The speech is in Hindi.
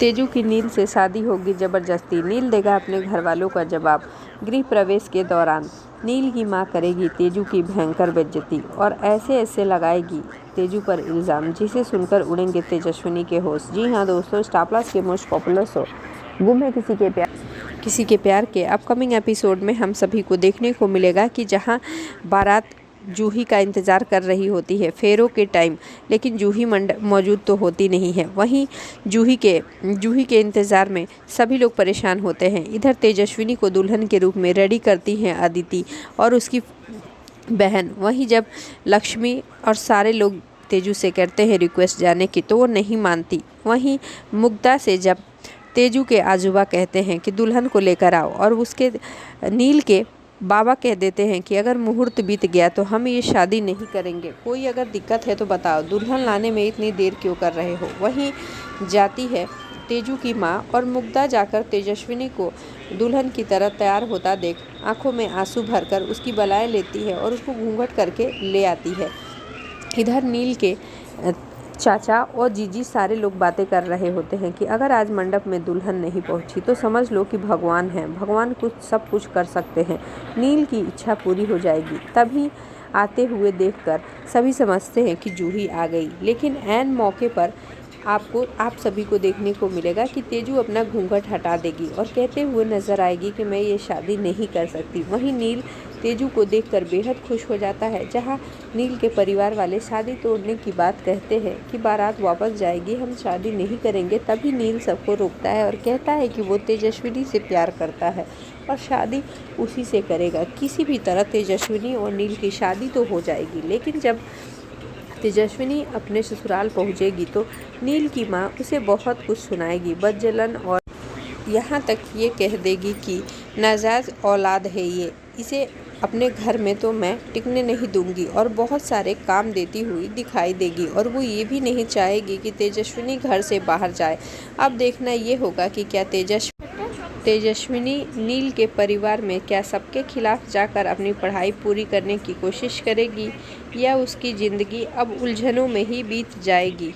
तेजू की नील से शादी होगी जबरदस्ती, नील देगा अपने घर वालों का जवाब। गृह प्रवेश के दौरान नील की मां करेगी तेजू की भयंकर बेइज्जती और ऐसे ऐसे लगाएगी तेजू पर इल्ज़ाम, जिसे सुनकर उड़ेंगे तेजस्विनी के होश। जी हाँ दोस्तों, स्टार प्लस के मोस्ट पॉपुलर शो गुम है किसी के प्यार के अपकमिंग एपिसोड में हम सभी को देखने को मिलेगा कि जहां बारात जूही का इंतज़ार कर रही होती है फेरों के टाइम, लेकिन जूही मौजूद तो होती नहीं है। वहीं जूही के इंतज़ार में सभी लोग परेशान होते हैं। इधर तेजस्विनी को दुल्हन के रूप में रेडी करती हैं अदिति और उसकी बहन। वहीं जब लक्ष्मी और सारे लोग तेजू से करते हैं रिक्वेस्ट जाने की तो वो नहीं मानती। वहीं मुग्धा से जब तेजू के आजूबा कहते हैं कि दुल्हन को लेकर आओ और उसके नील के बाबा कह देते हैं कि अगर मुहूर्त बीत गया तो हम ये शादी नहीं करेंगे, कोई अगर दिक्कत है तो बताओ, दुल्हन लाने में इतनी देर क्यों कर रहे हो। वहीं जाती है तेजू की माँ और मुग्धा जाकर तेजस्विनी को दुल्हन की तरह तैयार होता देख आंखों में आंसू भरकर उसकी बलाएं लेती है और उसको घूंघट करके ले आती है। इधर नील के चाचा और जीजी सारे लोग बातें कर रहे होते हैं कि अगर आज मंडप में दुल्हन नहीं पहुंची तो समझ लो कि भगवान है, भगवान सब कुछ कर सकते हैं, नील की इच्छा पूरी हो जाएगी। तभी आते हुए देखकर सभी समझते हैं कि जूही आ गई, लेकिन ऐन मौके पर आप सभी को देखने को मिलेगा कि तेजू अपना घूंघट हटा देगी और कहते हुए नजर आएगी कि मैं ये शादी नहीं कर सकती। वहीं नील तेजू को देखकर बेहद खुश हो जाता है। जहां नील के परिवार वाले शादी तोड़ने की बात कहते हैं कि बारात वापस जाएगी, हम शादी नहीं करेंगे। तभी नील सबको रोकता है और कहता है कि वो तेजस्विनी से प्यार करता है और शादी उसी से करेगा। किसी भी तरह तेजस्विनी और नील की शादी तो हो जाएगी, लेकिन जब तेजस्विनी अपने ससुराल पहुंचेगी तो नील की मां उसे बहुत कुछ सुनाएगी, बदजलन, और यहाँ तक ये कह देगी कि नाजायज़ औलाद है ये, इसे अपने घर में तो मैं टिकने नहीं दूंगी और बहुत सारे काम देती हुई दिखाई देगी। और वो ये भी नहीं चाहेगी कि तेजस्विनी घर से बाहर जाए। अब देखना ये होगा कि क्या तेजस्विनी नील के परिवार में क्या सबके खिलाफ जाकर अपनी पढ़ाई पूरी करने की कोशिश करेगी या उसकी ज़िंदगी अब उलझनों में ही बीत जाएगी।